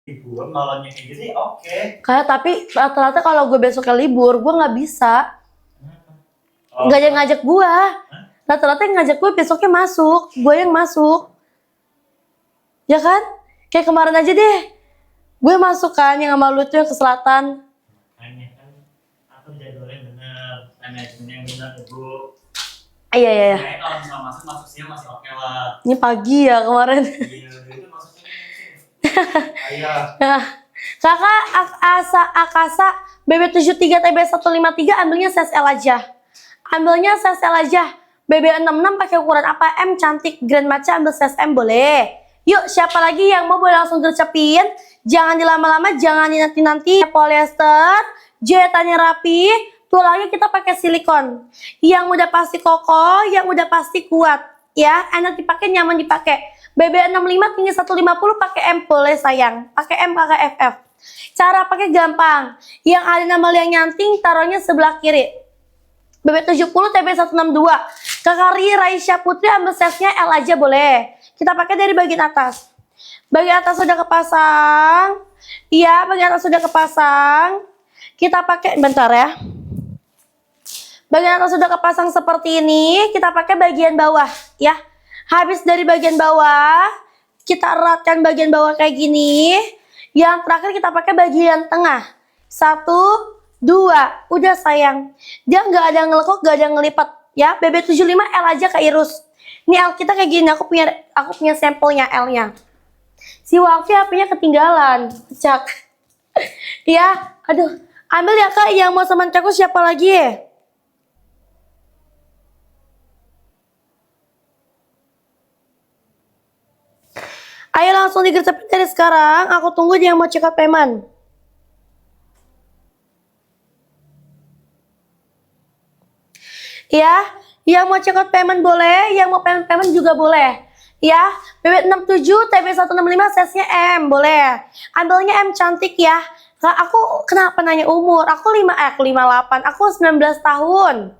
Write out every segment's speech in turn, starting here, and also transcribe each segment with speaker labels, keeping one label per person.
Speaker 1: libur malamnya kayak gitu ya oke.
Speaker 2: Kayak tapi rata-rata kalau gue besoknya libur, gue nggak bisa. Nggak ada yang ngajak gue. Rata-rata yang ngajak gue besoknya masuk, gue yang masuk. Ya kan? Kayak kemarin aja deh. Gue masuk kan yang sama lu tuh yang ke selatan.
Speaker 1: Makanya kan aku jadwalnya bener, manajemennya yang bener ibu.
Speaker 2: Iya.
Speaker 1: Kayak kalau misalnya masuk siang masih oke lah.
Speaker 2: Ini pagi ya kemarin.
Speaker 1: Iya, itu masuknya ayah.
Speaker 2: Nah, kakak Akasa BB73 TB153 ambilnya CSL aja. Ambilnya CSL aja. BB66 pakai ukuran apa? M cantik. Grand Matcha ambil CSM boleh. Yuk, siapa lagi yang mau boleh langsung gercepin? Jangan dilama-lama, jangan dinanti-nanti. Polyester, jahitannya rapi, tulangnya kita pakai silikon. Yang udah pasti kokoh, yang udah pasti kuat. Ya, enak dipakai, nyaman dipakai. BB65 tinggi 150 pakai M boleh sayang. Pakai M kakak FF. Cara pakai gampang. Yang ada nama yang nyanting taruhnya sebelah kiri. BB70 TB162. Kakak Raisya Putri ambil size-nya L aja boleh. Kita pakai dari bagian atas. Bagian atas sudah kepasang. Iya, bagian atas sudah kepasang. Kita pakai bentar ya. Bagian atas sudah kepasang seperti ini. Kita pakai bagian bawah ya. Habis dari bagian bawah, kita eratkan bagian bawah kayak gini. Yang terakhir kita pakai bagian tengah. 1, 2, udah sayang. Dia nggak ada ngelekuk, nggak ada ngelipat ya. BB75 L aja Kak Irus. Ini L kita kayak gini, aku punya sampelnya L-nya. Si Wafi HP-nya ketinggalan, cak. Ya, aduh. Ambil ya Kak, yang mau sama aku siapa lagi ya? Ayo langsung digercepin dari sekarang, aku tunggu dia yang mau check out payment. Ya, yang mau check out payment boleh, yang mau payment juga boleh. Ya, BB67 TB165 size-nya M boleh. Ambilnya M cantik ya. Nah, aku kenapa nanya umur? Aku 58, aku 19 tahun.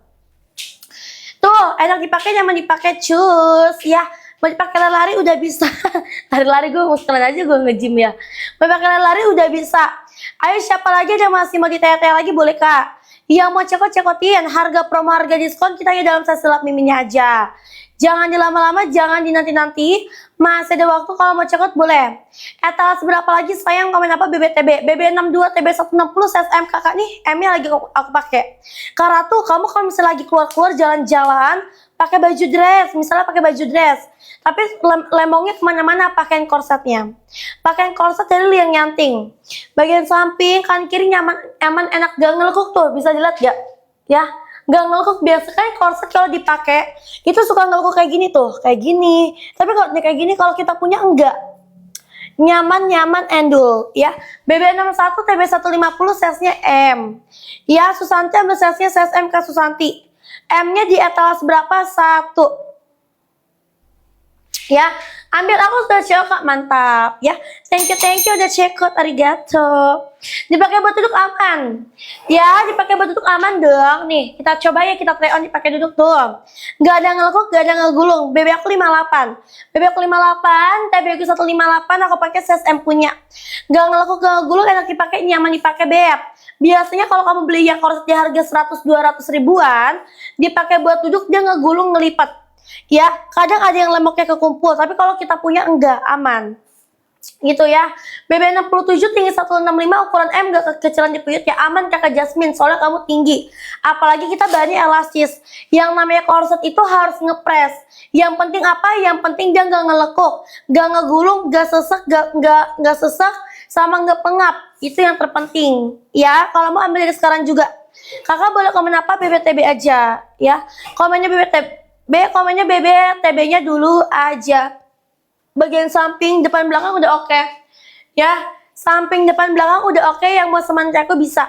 Speaker 2: Tuh, enak dipakai, nyaman dipakai, cus ya. Mau dipakai lari udah bisa. Lari-lari gue mau sekalian aja gue nge-gym ya. Mau pakai lari udah bisa. Ayo siapa lagi yang masih mau ditanya-tanya lagi boleh Kak. Yang mau cekotin harga promo harga diskon kita ya dalam sesi lap miminnya aja. Jangan dilama-lama, jangan dinanti-nanti. Masih ada waktu kalau mau cekot boleh. Etalas berapa lagi sayang komen apa BBTB. BB62 TB160 size M kakak nih. M-nya lagi aku pakai. Kak Ratu, kamu kalau misalnya lagi keluar-keluar jalan-jalan pakai baju dress, misalnya pakai baju dress. Tapi lembongnya kemana-mana pakaiin korsetnya. Pakaiin korset dari yang nyanting. Bagian samping, kan kiri nyaman, enak, gak ngelekuk tuh. Bisa dilihat gak? Ya. Gak ngelekuk, biasanya korset kalau dipakai itu suka ngelekuk kayak gini tuh, kayak gini. Tapi kalau kayak gini kalau kita punya enggak. Nyaman endul ya. BB61 TB150 size-nya M. Ya, Susanti ambil size-nya size M Kak Susanti. M-nya di etalas berapa? 1. Ya, ambil aku sudah check out, mantap ya. Thank you udah check out, arigato. Dipakai buat duduk aman. Ya, dipakai buat duduk aman dong. Nih, kita coba ya, kita try on dipakai duduk tuh. Gak ada ngelekuk, gak ada ngegulung. BB aku 58. BB aku 58, TB aku 158, aku pakai size M punya. Gak ngelekuk, gak ngegulung, enak dipakai, nyaman dipakai beb. Biasanya kalau kamu beli yang korset di harga 100-200 ribuan, dipakai buat duduk dia ngegulung ngelipat. Ya, kadang ada yang lemoknya kekumpul, tapi kalau kita punya enggak, aman. Gitu ya. BB67 tinggi 165, ukuran M gak kekecilan di puyut ya, aman kakak Jasmine, soalnya kamu tinggi. Apalagi kita bahannya elastis. Yang namanya korset itu harus ngepres. Yang penting apa? Yang penting dia gak ngelekuk, gak ngegulung, gak sesek, gak sesek, sama gak pengap. Itu yang terpenting. Ya, kalau mau ambil dari sekarang juga. Kakak boleh komen apa? BBTB aja. Ya, komennya BBTB. Komennya BBTB-nya dulu aja. Bagian samping, depan belakang udah oke. Ya, samping depan belakang udah oke. Yang mau semangat aku bisa.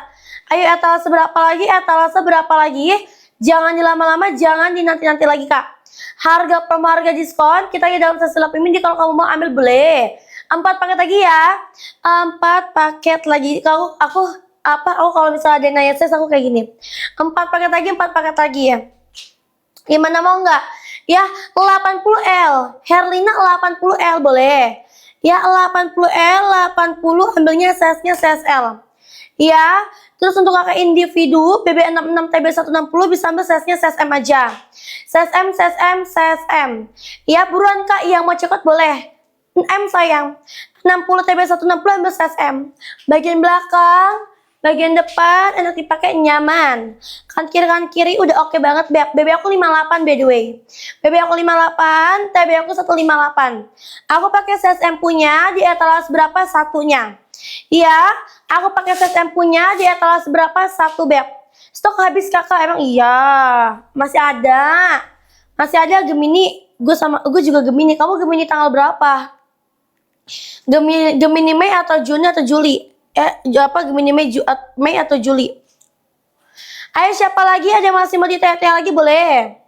Speaker 2: Ayo etalase berapa lagi? Etalase berapa lagi? Jangan dilama-lama, jangan dinanti-nanti lagi Kak. Harga promo harga diskon kita ya dalam sesi lap ini. Kalau kamu mau ambil boleh. 4 paket lagi ya. 4 paket lagi. Aku kalau misalnya ada yang nanya saya aku kayak gini. 4 paket lagi ya. Gimana mau nggak? Ya, 80L. Herlina 80L boleh. Ya 80L, 80 ambilnya size-nya size L. Ya, terus untuk kakak individu BB66 TB160 bisa ambil size-nya size M aja. Size M, size M, size M. Ya, buruan kak yang mau cekot boleh. M sayang. 60 TB160 ambil size M. Bagian belakang, bagian depan enak dipakai, nyaman. Kan kiri udah oke banget, Beb. BB aku 58 by the way. BB aku 58, TB aku 158. Aku pakai size M punya di etalase berapa satunya? Iya, aku pakai size M punya di etalase berapa satu, Beb. Stok habis kakak, emang iya. Masih ada. Masih ada Gemini. Gue juga Gemini. Kamu Gemini tanggal berapa? Gemini Mei atau Juni atau Juli? Gemini Mei atau Juli? Ayo siapa lagi ada masih mau ditanya lagi boleh?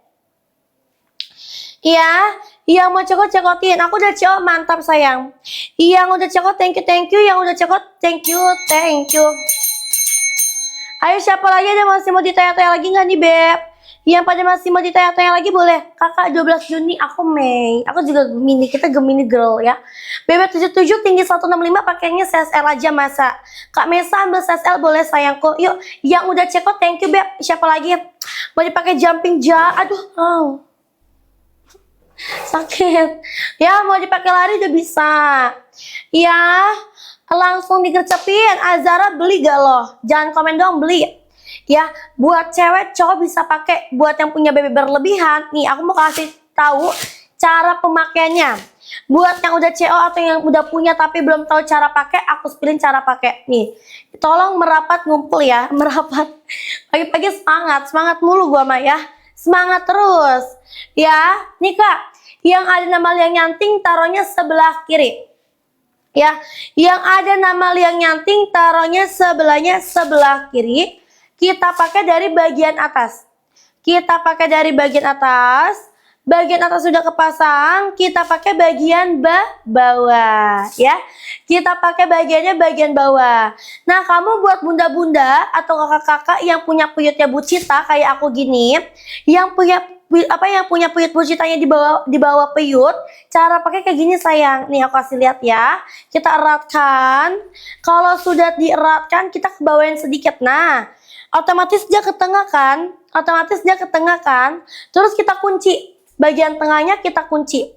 Speaker 2: Iya, yang mau cekotin. Aku udah cekot, mantap sayang. Yang udah cekot thank you. Yang udah cekot thank you. Ayo siapa lagi ada masih mau ditanya lagi nggak nih Beb? Yang pada masih mau ditanya lagi boleh. Kakak 12 Juni, aku Mei. Aku juga Gemini, kita Gemini girl ya. BB77 tinggi 165 pakainya size L aja masa. Kak Mesa ambil size L boleh sayangku. Yuk, yang udah cekot thank you Beb. Siapa lagi? Mau dipakai jumping aduh, sakit. Ya, mau dipakai lari udah bisa. Ya, langsung digercepin. Azara beli gak loh? Jangan komen dong beli. Ya, buat cewek cowok bisa pakai. Buat yang punya BB berlebihan, nih aku mau kasih tahu cara pemakaiannya. Buat yang udah CO atau yang udah punya tapi belum tahu cara pakai, aku spillin cara pakai. Nih, tolong merapat ngumpul ya, merapat. Pagi-pagi semangat mulu gua mah ya. Semangat terus. Ya, nih Kak, yang ada nama liang nyanting taruhnya sebelah kiri. Ya, yang ada nama liang nyanting taruhnya sebelah kiri. Kita pakai dari bagian atas. Bagian atas sudah kepasang, kita pakai bagian bawah ya. Kita pakai bagian bawah. Nah, kamu buat bunda-bunda atau kakak-kakak yang punya puyutnya bucita kayak aku gini, yang punya puyut bucitanya di bawah puyut, cara pakai kayak gini sayang. Nih aku kasih lihat ya. Kita eratkan. Kalau sudah dieratkan, kita kebawain sedikit. Nah, otomatis dia ke tengah kan? Terus kita kunci. Bagian tengahnya kita kunci.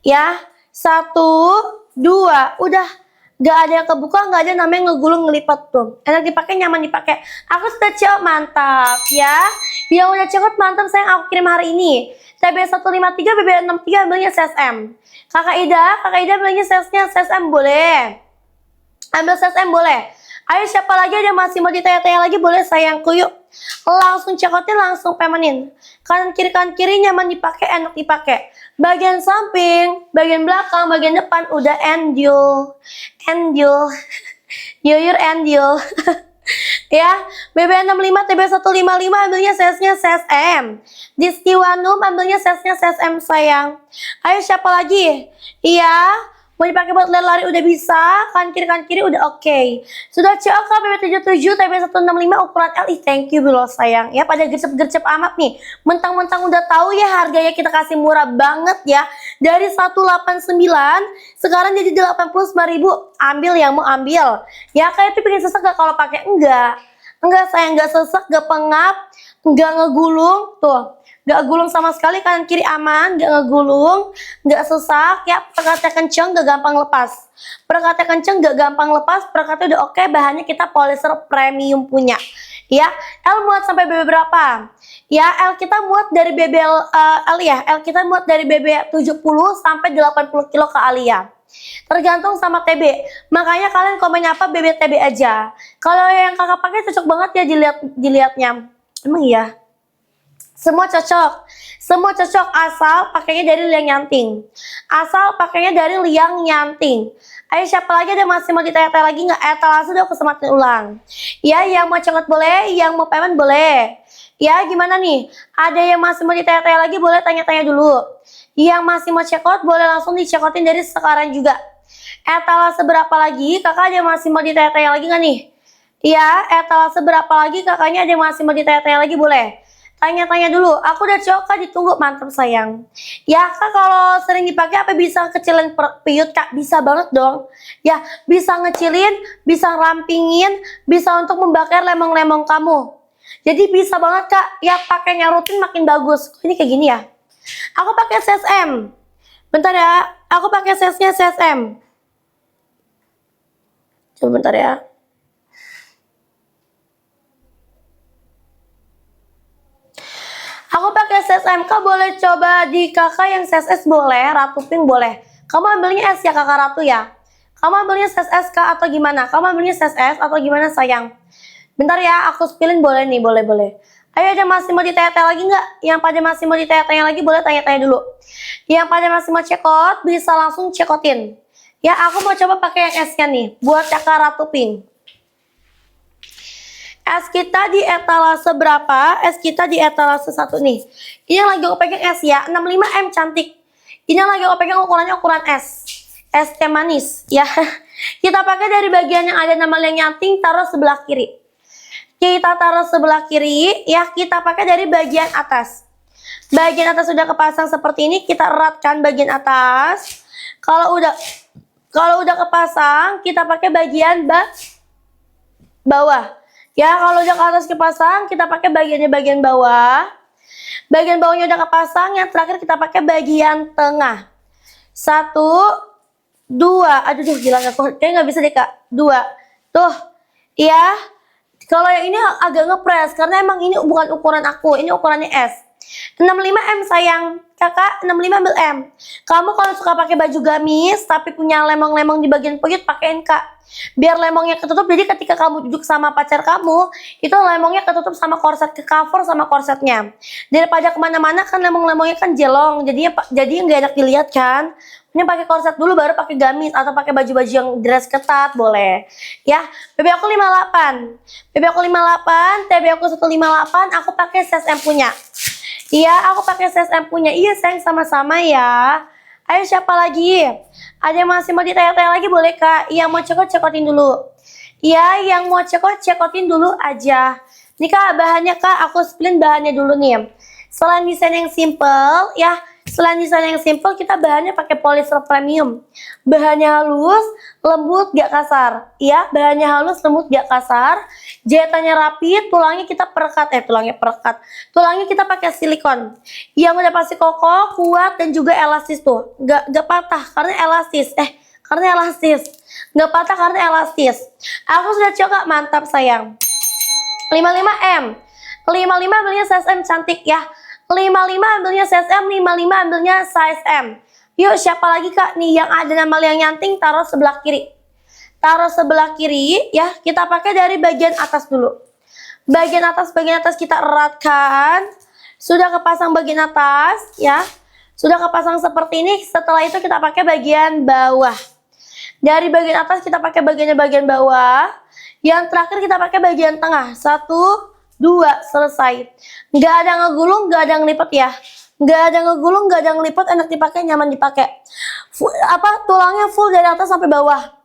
Speaker 2: Ya, 1, 2, udah. Gak ada yang kebuka, gak ada namanya ngegulung ngelipat tuh. Enak dipakai, nyaman dipakai. Aku sudah cekot, mantap ya. Yang udah cekot mantap sayang, aku kirim hari ini. TB153, BB63 ambilnya size M. Kakak Ida ambilnya size-nya size M boleh. Ambil size M boleh. Ayo siapa lagi ada masih mau ditanya-tanya lagi boleh sayangku yuk. Langsung cekotin, langsung pemenin. Kanan kiri nyaman dipakai, enak dipakai. Bagian samping, bagian belakang, bagian depan udah endul. Yuyur endul. Ya, BB65 TB155 ambilnya size-nya size M. Distiwanum ambilnya size-nya size M sayang. Ayo siapa lagi? Iya. Mau dipakai buat lari udah bisa, kan kiri udah oke. Sudah COK BB77 TB165 ukuran L. Thank you loh sayang. Ya pada gercep-gercep amat nih. Mentang-mentang udah tahu ya harganya kita kasih murah banget ya. Dari 189 sekarang jadi 89.000. Ambil yang mau ambil. Ya kayak itu bikin sesek gak kalau pakai? Enggak sayang, enggak sesek, enggak pengap, enggak ngegulung tuh. Gak gulung sama sekali, kanan kiri aman, gak ngegulung, gak sesak ya. Perekatnya kenceng, gak gampang lepas. Perekatnya udah oke. Bahannya kita polyester premium punya ya. L muat sampai BB berapa? Ya, L kita muat dari BB L kita muat dari BB 70 sampai 80 kilo ke Alia. Tergantung sama TB. Makanya kalian komen apa BB TB aja. Kalau yang kakak pakai cocok banget ya dilihatnya. Emang iya? Semua cocok asal pakainya dari liang nyanting. Ayo siapa lagi ada masih mau ditanya-tanya lagi nggak? Etalase udah aku semakin ulang. Ya, yang mau cekot boleh, yang mau payment boleh. Ya, gimana nih? Ada yang masih mau ditanya-tanya lagi boleh tanya-tanya dulu. Yang masih mau cekot boleh langsung dicekotin dari sekarang juga. Etalase berapa lagi? Kakak ada masih mau ditanya-tanya lagi nggak nih? Ya, etalase berapa lagi? Kakaknya ada masih mau ditanya-tanya lagi boleh. Tanya-tanya dulu. Aku udah cowok Kak, ditunggu. Mantap sayang. Ya Kak, kalau sering dipakai apa bisa kecilin piut Kak? Bisa banget dong. Ya, bisa ngecilin, bisa rampingin, bisa untuk membakar lemong-lemong kamu. Jadi bisa banget Kak. Ya pakainya rutin makin bagus. Ini kayak gini ya. Aku pakai CSM. Bentar ya. Aku pakai size-nya CSM. Coba bentar ya. Aku pakai size MK, boleh coba di kakak yang size S boleh, Ratu Pink boleh. Kamu ambilnya S ya kakak Ratu ya. Kamu ambilnya size S kak atau gimana? Kamu ambilnya size S atau gimana sayang? Bentar ya, aku spillin boleh nih, boleh. Ayo, ada masih mau ditanya-tanya lagi nggak? Yang pada masih mau ditanya-tanya lagi boleh tanya-tanya dulu. Yang pada masih mau cekot bisa langsung cekotin. Ya, aku mau coba pakai yang S-nya nih, buat kakak Ratu Pink. S kita di etalase berapa? S kita di etalase 1 nih. Ini yang lagi aku pegang S ya, 65M cantik. Ini yang lagi aku pegang ukurannya ukuran S. S teh manis ya. Kita pakai dari bagian yang ada nama yang nyanting, taruh sebelah kiri. Kita taruh sebelah kiri ya, kita pakai dari bagian atas. Bagian atas sudah kepasang seperti ini, kita eratkan bagian atas. Kalau udah kepasang, kita pakai bagian bawah. Ya, kalau udah ke atas kepasang, kita pakai bagian bawah. Bagian bawahnya udah kepasang, yang terakhir kita pakai bagian tengah. 1, 2, aduh gila kayaknya nggak bisa deh kak. 2, tuh, ya. Kalau yang ini agak ngepres, karena emang ini bukan ukuran aku, ini ukurannya S. 65M sayang, kakak 65 ambil M. Kamu kalau suka pakai baju gamis, tapi punya lemong-lemong di bagian puyut, pakein kak. Biar lemongnya ketutup, jadi ketika kamu duduk sama pacar kamu, itu lemongnya ketutup sama korset, ke cover sama korsetnya. Daripada kemana-mana kan lemong-lemongnya kan jelong, jadi nggak enak dilihat kan. Ini pakai korset dulu baru pakai gamis atau pakai baju-baju yang dress ketat boleh. Ya, BB aku 58. BB aku 58, TB aku 158, aku pakai size M punya. Iya, aku pakai size M punya. Iya, sayang sama-sama ya. Ayo siapa lagi? Ada yang masih mau ditanya-tanya lagi boleh kak? Yang mau cekotin dulu. Iya, yang mau cekotin dulu aja. Nih kak, bahannya kak, aku spillin bahannya dulu nih. Selain desain yang simple, ya. Selain desain yang simple, kita bahannya pakai polyester premium. Bahannya halus, lembut, gak kasar. Iya, bahannya halus, lembut, gak kasar. Jahitannya rapi, tulangnya kita perekat. Tulangnya kita pakai silikon. Yang udah pasti kokoh, kuat, dan juga elastis tuh. Gak patah, karena elastis. Gak patah karena elastis. Aku sudah coba, mantap sayang. 55M. 55 ambilnya size M cantik ya. 55 ambilnya size M, 55 ambilnya size M. Yuk, siapa lagi kak nih yang ada nama yang nyanting, taruh sebelah kiri. Taruh sebelah kiri ya, kita pakai dari bagian atas dulu. Bagian atas kita eratkan. Sudah kepasang bagian atas ya. Sudah kepasang seperti ini, setelah itu kita pakai bagian bawah. Dari bagian atas kita pakai bagian bawah. Yang terakhir kita pakai bagian tengah. 1, 2, selesai. Nggak ada ngegulung, nggak ada ngelipet ya. Nggak ada ngegulung, nggak ada ngelipet, enak dipakai, nyaman dipakai. Tulangnya full dari atas sampai bawah.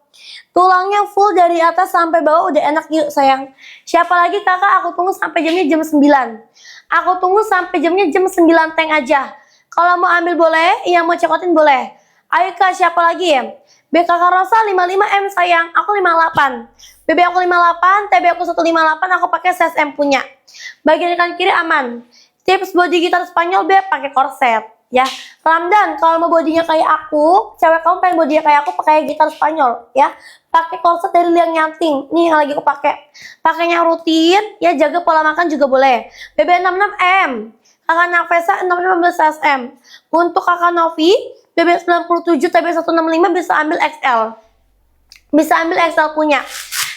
Speaker 2: Tulangnya full dari atas sampai bawah, udah enak yuk sayang. Siapa lagi kakak? Aku tunggu sampai jamnya jam 9. Aku tunggu sampai jamnya jam 9 teng aja. Kalau mau ambil boleh, yang mau cekotin boleh. Ayo kak, siapa lagi ya? BK Rosa 55M sayang, aku 58. BB aku 58, TB aku 158, aku pakai size M punya. Bagian kanan kiri aman. Tips body gitar Spanyol B pakai korset ya. Ramdan, kalau mau bodinya kayak aku, cewek kamu pengen bodinya kayak aku pakai gitar Spanyol ya. Pakai korset dari liang nyanting. Nih yang lagi aku pakai. Pakainya rutin ya, jaga pola makan juga boleh. BB 66M. Kakak Nafesa 66 size M. Untuk kakak Novi BB 97 TB 165 bisa ambil XL. Bisa ambil XL punya.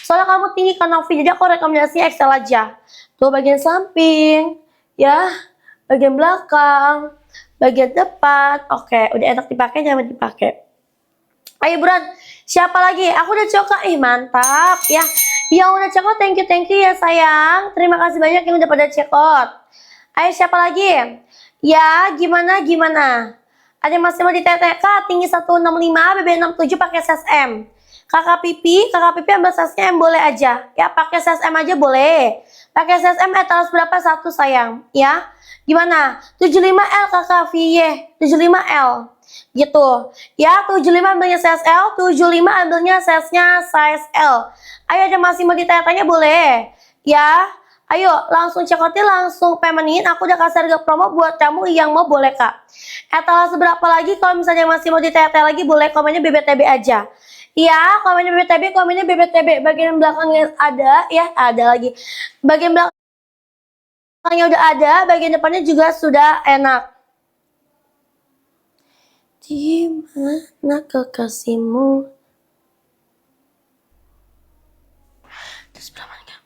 Speaker 2: Soalnya kamu tinggi kan Novi, jadi aku rekomendasinya XL aja. Tuh bagian samping, ya, bagian belakang, bagian depan. Oke, udah enak dipakai, nyaman dipakai. Ayo buruan, siapa lagi? Aku udah coba, mantap ya. Yang udah cekot, thank you ya sayang. Terima kasih banyak yang udah pada cekot. Ayo siapa lagi? Ya, gimana? Ada yang masih mau ditanya-tanya, Kak, tinggi 165, BB 67 pakai size M. Kakak Pipi ambil size-nya M boleh aja. Ya, pakai size M aja boleh. Pakai size M etalas berapa? 1 sayang. Ya. Gimana? 75L Kakak Viye. 75L. Gitu. Ya, 75 ambilnya size L, 75 ambilnya size-nya size L. Ayo, ada masih mau ditanya-tanya boleh. Ya. Ayo, langsung cekotin, langsung pemenin. Aku udah kasih harga promo buat kamu yang mau, boleh Kak. Etalas berapa lagi? Kalau misalnya masih mau ditanya-tanya lagi, boleh komennya BBTB aja. Iya, komennya BBTB. Bagian belakangnya ada, ya ada lagi. Bagian belakangnya udah ada, bagian depannya juga sudah enak. Di mana kekasihmu? Terus berapa nih, Kak?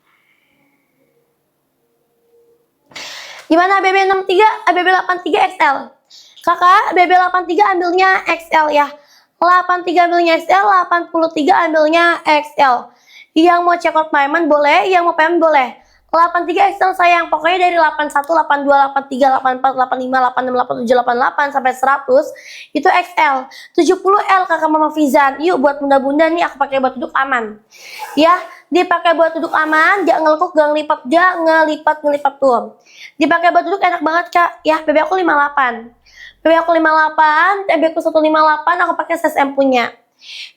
Speaker 2: Gimana BB63, BB83 XL? Kakak, BB83 ambilnya XL ya. 83 ambilnya XL, 83 ambilnya XL. Yang mau check out payment boleh, yang mau payment boleh. 83 XL sayang, pokoknya dari 81, 82, 83, 84, 85, 86, 87, 88 sampai 100 itu XL. 70L kakak Mama Fizan. Yuk buat bunda-bunda nih aku pakai buat duduk aman. Ya, dipakai buat duduk aman, gak ngelekuk, gak ngelipat, gak ngelipat tuh. Dipakai buat duduk enak banget Kak. Ya, BB aku 58. BB aku 58, TB aku 158, aku pakai size M punya.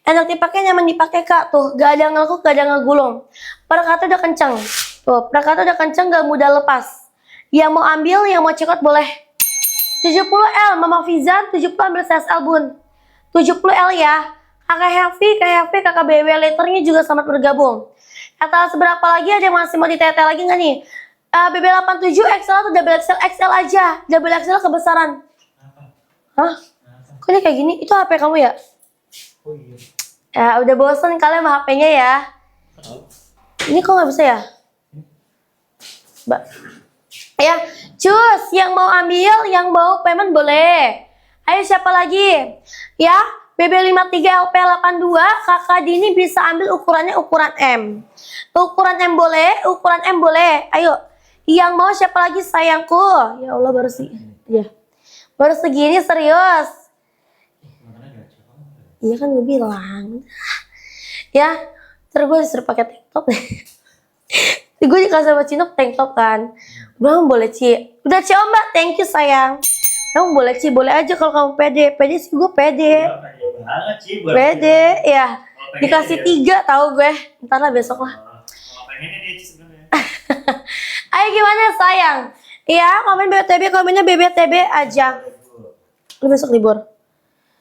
Speaker 2: Enak dipakai, nyaman dipakai Kak. Tuh, gak ada ngelekuk, gak ada ngegulung. Perekatnya udah kenceng. Tuh, perekatnya udah kenceng, gak mudah lepas. Yang mau ambil, yang mau check out boleh. 70L, Mama Fizan, 70 ambil size L bun. 70L ya. Kakak Heavy, kakak BW letternya juga selamat bergabung. Atau seberapa lagi ada yang masih mau ditanya lagi nggak nih? BB87 XL atau double XL? XL aja. Double XL kebesaran. Hah? Kok ini kayak gini? Itu HP kamu ya?
Speaker 1: Oh iya.
Speaker 2: Ya, udah bosen kalian sama HP-nya ya. Ini kok nggak bisa ya? Mbak. Ya, cus, yang mau ambil, yang mau payment boleh. Ayo siapa lagi? Ya, BB53 LP82, kakak Dini bisa ambil ukurannya ukuran M. Ukuran M boleh. Ayo, yang mau siapa lagi sayangku? Ya Allah baru ya. Baru segini serius. Iya kan gue bilang. Ya, terus gue disuruh pakai tank top. Gue dikasih sama Cino tank top kan. Bang boleh Ci. Udah Ci Mbak, thank you sayang. Kamu boleh Ci, boleh aja kalau kamu pede. Pede sih gue pede. Pede, ya. Dikasih 3 tahu gue. Ntar lah besok lah. Ayo gimana sayang? Iya, komen BBTB, komennya BBTB aja. Lu besok libur.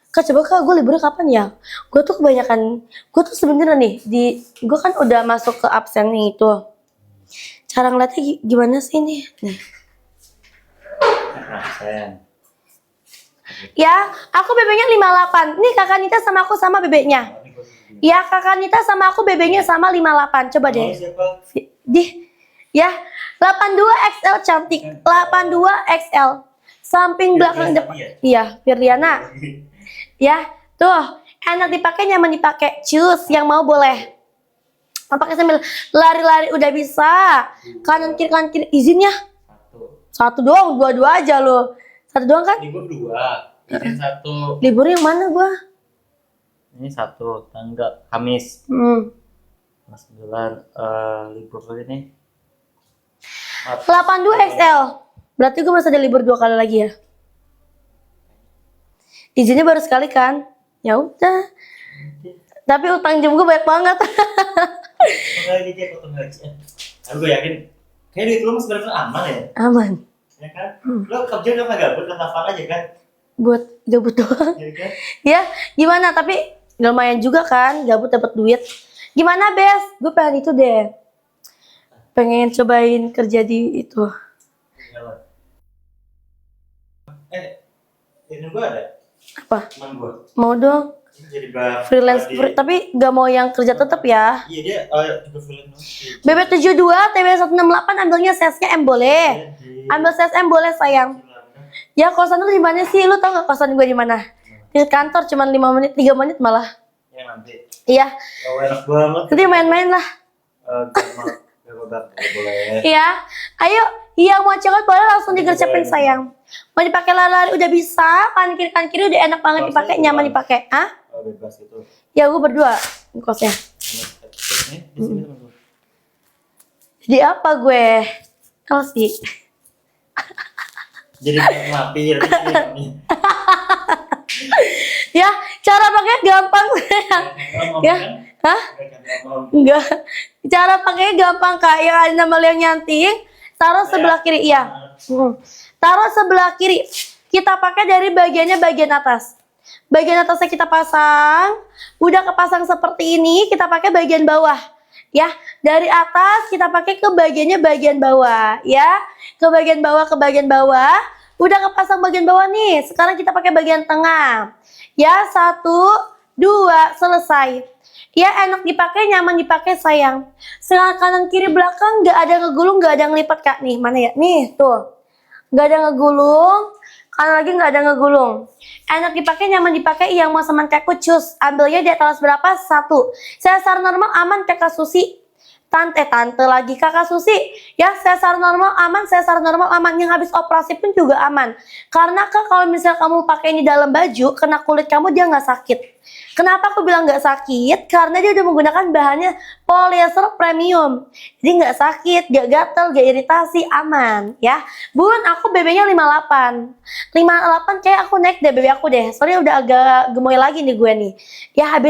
Speaker 2: Kak, coba Kak, gue liburnya kapan ya? Gue tuh kebanyakan, gue tuh sebenernya nih, gue kan udah masuk ke absen nih itu. Cara ngeliatnya gimana sih nih? Nih. Ya, aku BB-nya 58. Nih Kakak Nita sama aku sama BB-nya. Ya, Kakak Nita sama aku BB-nya sama 58. Coba deh. Ya, 82 XL cantik. 82 XL. Samping belakang depan. Iya, Firdiana. Ya, tuh. Enak dipakai, nyaman dipakai. Cus, yang mau boleh. Pakai sambil lari-lari udah bisa. Kanan kiri izinnya. 1 doang, 2 aja lo. 1 doang kan?
Speaker 1: Libur 2, izin 1.
Speaker 2: Libur yang mana gua?
Speaker 1: Ini 1 tanggal Kamis. Mas bulan libur kali ini.
Speaker 2: 82 XL. Berarti gue masih ada libur 2 kali lagi ya. Izinnya baru sekali kan? Ya udah. Tapi utang jam gue banyak banget.
Speaker 1: Aku yakin kayak duit lu sebenarnya aman ya?
Speaker 2: Aman.
Speaker 1: Ya kan? Lo kerja udah nggak gabut, nafal aja kan?
Speaker 2: Buat gabut doang.
Speaker 1: Ya kan?
Speaker 2: Ya, gimana? Tapi lumayan juga kan, gabut dapat duit. Gimana, Bes? Gue pengen itu deh. Pengen cobain kerja di itu.
Speaker 1: Ini gue ada.
Speaker 2: Apa?
Speaker 1: Teman gue.
Speaker 2: Mau dong.
Speaker 1: Jadi
Speaker 2: freelance, tapi gak mau yang kerja tetap ya.
Speaker 1: Iya dia juga freelance.
Speaker 2: BB72, TB168 ambilnya size-nya M boleh. Ambil size M boleh sayang. Ya kosan lu di mana sih? Lu tau gak kosan gue di mana? Di kantor cuman 5 menit, 3 menit malah.
Speaker 1: Ya nanti.
Speaker 2: Iya.
Speaker 1: Oh, enak banget.
Speaker 2: Nanti main-main lah.
Speaker 1: Boleh.
Speaker 2: Iya. Ayo, yang mau cekot boleh langsung digercepin sayang. Mau dipakai lari-lari udah bisa, kanan kiri udah enak banget dipakai, nyaman dipakai. Ah?
Speaker 1: Bebas itu.
Speaker 2: Ya gue berdua kosnya.
Speaker 1: Nih, di sini teman gue.
Speaker 2: Jadi apa gue? Kalau sih.
Speaker 1: Jadi mampir.
Speaker 2: Ya, cara pakai gampang. Ya, hah? Enggak. Cara pakainya gampang kak. Yang ada nama yang nyanting, taruh sebelah kiri. Iya. Taruh sebelah kiri. Kita pakai dari bagian atas. Bagian atasnya kita pasang. Udah kepasang seperti ini, kita pakai bagian bawah. Ya, dari atas kita pakai ke bagian bawah. Ya, ke bagian bawah. Udah kepasang bagian bawah nih. Sekarang kita pakai bagian tengah. Ya, 1, 2, selesai. Ya, enak dipakai, nyaman dipakai, sayang. Sekarang kanan kiri belakang nggak ada ngegulung, nggak ada ngelipat kak. Nih, mana ya? Nih, tuh. Nggak ada ngegulung. Kanan lagi nggak ada ngegulung. Enak dipakai, nyaman dipakai. Yang mau sama kakak cus. Ambilnya di atas berapa? 1. Sesar normal aman kakak Susi. Tante lagi kakak Susi. Ya, sesar normal aman. Yang habis operasi pun juga aman. Karena kak kalau misalnya kamu pakai ini dalam baju, kena kulit kamu dia nggak sakit. Kenapa aku bilang nggak sakit? Karena dia udah menggunakan bahannya polyester premium. Jadi nggak sakit, nggak gatel, nggak iritasi, aman. Ya, Bun, aku BB-nya 58. 58 kayak aku naik deh BB aku deh. Soalnya udah agak gemoy lagi nih gue nih. Ya, habis